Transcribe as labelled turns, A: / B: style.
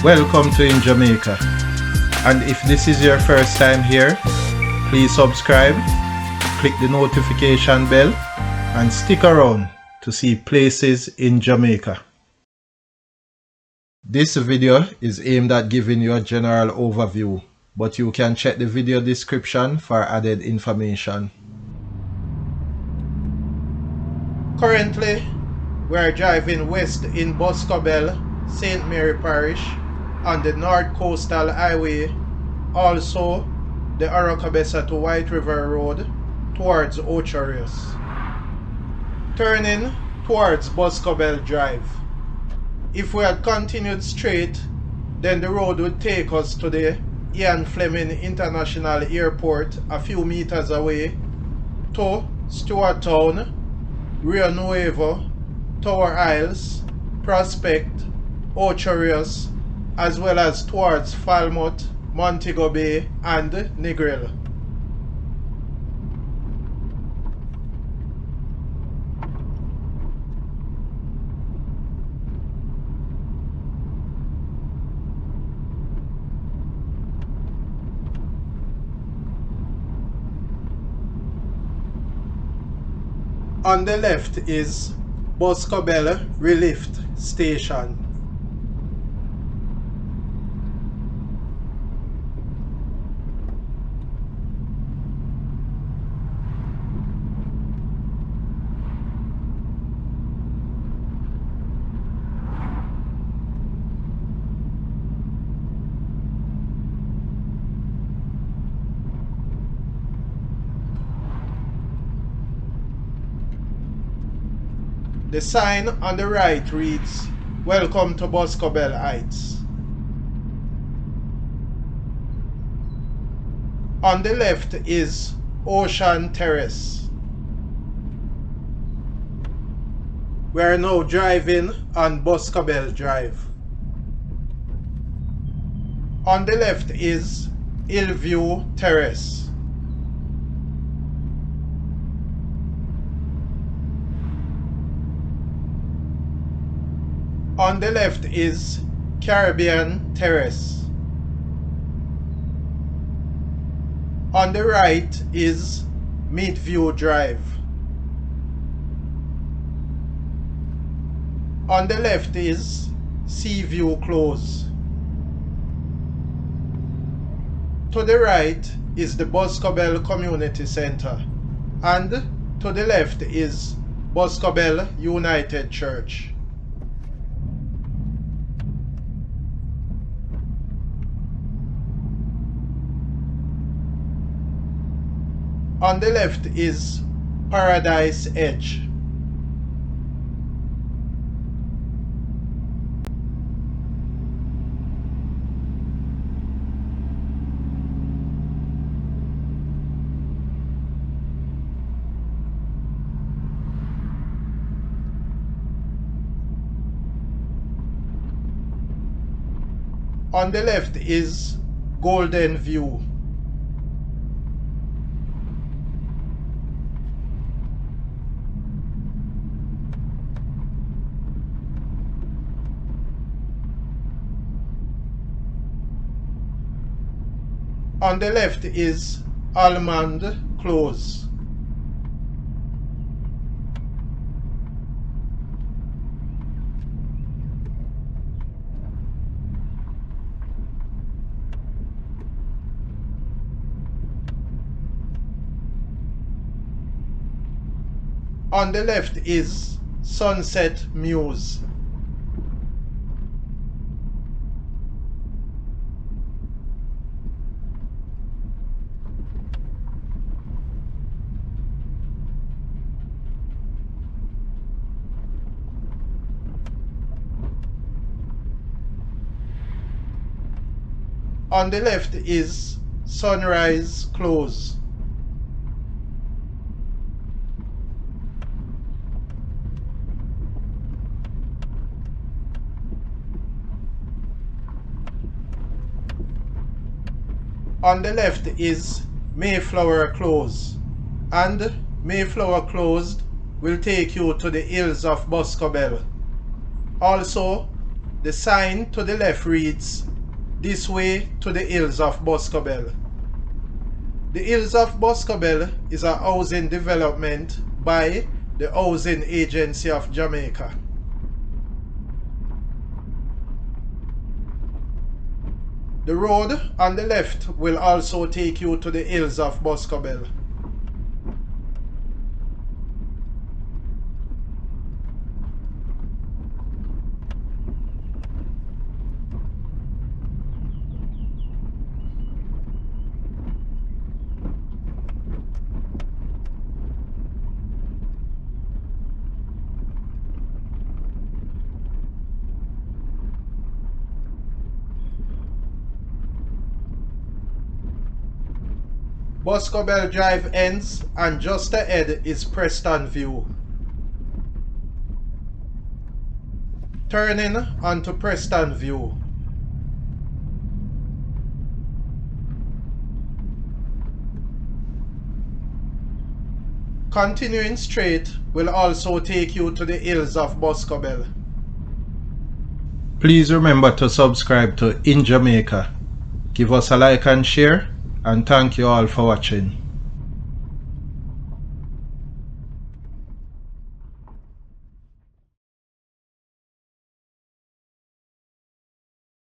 A: Welcome to InJamaica, and if this is your first time here, please subscribe, click the notification bell, and stick around to see places in Jamaica. This video is aimed at giving you a general overview, but you can check the video description for added information. Currently, we are driving west in Boscobel, St. Mary Parish, on the North Coastal Highway, also the Oracabessa to White River Road towards Ocho Rios. Turning towards Boscobel Drive. If we had continued straight, then the road would take us to the Fleming International Airport a few meters away, to Stewart Town, Rio Nuevo, Tower Isles, Prospect, Ocho Rios, as well as towards Falmouth, Montego Bay, and Negril. On the left is Boscobel Relift Station. The sign on the right reads, "Welcome to Boscobel Heights." On the left is Ocean Terrace. We are now driving on Boscobel Drive. On the left is Hillview Terrace. On the left is Caribbean Terrace. On the right is Midview Drive. On the left is Seaview Close. To the right is the Boscobel Community Center, and to the left is Boscobel United Church. On the left is Paradise Edge. On the left is Golden View. On the left is Almond Close. On the left is Sunset Mews. On the left is Sunrise Close. On the left is Mayflower Close, and Mayflower Close will take you to the Hills of Boscobel. Also, the sign to the left reads, "This way to the Hills of Boscobel." The Hills of Boscobel is a housing development by the Housing Agency of Jamaica. The road on the left will also take you to the Hills of Boscobel. Boscobel Drive ends and just ahead is Preston View. Turning onto Preston View. Continuing straight will also take you to the Hills of Boscobel. Please remember to subscribe to InJamaica. Give us a like and share, and thank you all for watching.